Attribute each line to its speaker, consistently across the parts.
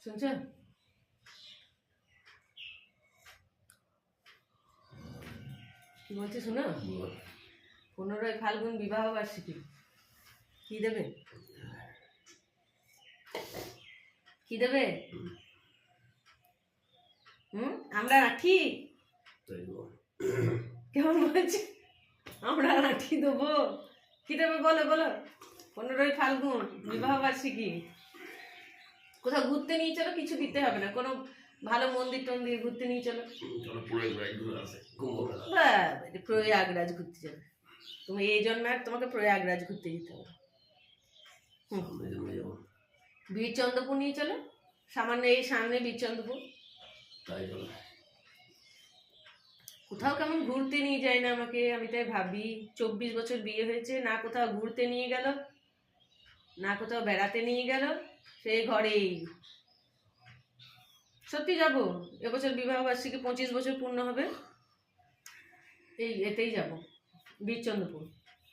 Speaker 1: শুনছ? কি বলছে শোনো? 15ই ফাল্গুন বিবাহ বার্ষিকী। কি দেবে? কি দেবে? আমরা রাখি? কেমন বলছে? আমরা রাখি দেবো? কি দেবে বলো বলো? 15ই ফাল্গুন বিবাহ বার্ষিকী। কোথাও ঘুরতে নিয়ে চলো, কিছু দিতে হবে না, কোনো ভালো মন্দির টন্দির ঘুরতে নিয়ে চলো। প্রয়াগরাজ ঘুরতে যাবে তুমি? এই জন্মে আর তোমাকে প্রয়াগরাজ ঘুরতে যেতে হবে। বীরচন্দ্রপুর নিয়ে চলো, সামান্য এই সামনে বীরচন্দ্রপুর। কোথাও কেমন ঘুরতে নিয়ে যায় না আমাকে, আমি তাই ভাবি 24 বছর বিয়ে হয়েছে, না কোথাও ঘুরতে নিয়ে গেল, না কোথাও বেড়াতে নিয়ে গেল, সেই ঘরেই। সত্যি যাবো, এবছর বিবাহ বার্ষিকী 25 বছর পূর্ণ হবে, এই এতেই যাব বীরচন্দ্রপুর।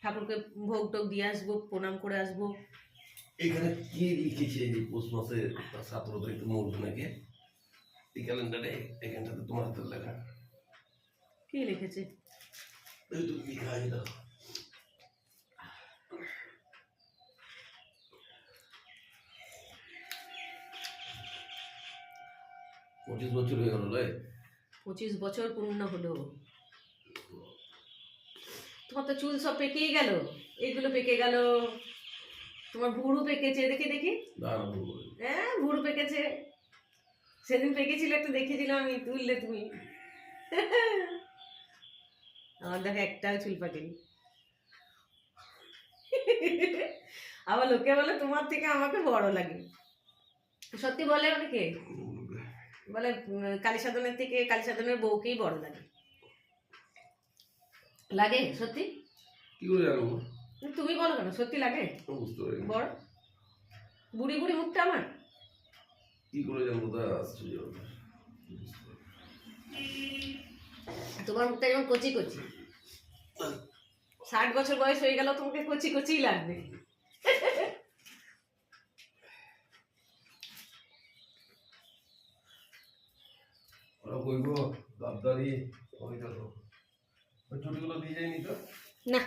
Speaker 1: ঠাকুরকে ভোগ টোগ দিয়ে আসবো, প্রণাম করে আসবো।
Speaker 2: এখানে কি লিখেছে যে পৌষ মাসে 17 তারিখ মরবে নাকি এই ক্যালেন্ডারে? এখানটাতে তোমার হাতে লেখা
Speaker 1: কি লিখেছে?
Speaker 2: এই তো লেখা আছে দেখো। পঁচিশ বছর হয়ে গেল রে।
Speaker 1: 25 বছর পূর্ণ হলো। তোমার তো চুল সব পেকেই গেল, এইগুলো পেকে গেল, তোমার ভুরু পেকেছে, দেখি দেখি। হ্যাঁ ভুরু পেকেছে, সেদিন পেকেছিল একটু দেখেছিলাম আমি, তুললে তুমি। আমার দেখো একটাও চুল পাকেনি। আবার লোকে বলে তোমার থেকে আমাকে বড় লাগে, সত্যি বলে অনেকে, বলে কালী সাধনের থেকে কালী সাধনের বউকেই বড় লাগে। লাগে সত্যি?
Speaker 2: কি করে জানবো?
Speaker 1: তুমি বলো কেন, সত্যি লাগে বড়? বুড়ি বুড়ি মুখটা আমার,
Speaker 2: কি করে জানবো?
Speaker 1: তোমার মুখটা যেমন কচি কচি, 60 বছর বয়স হয়ে গেল তোমাকে কচি কচিই লাগবে।
Speaker 2: ওরা কইবো গাদ্দারি, ওই দেখো ওই ছুটিগুলো দিয়ে যায়নি তো
Speaker 1: না।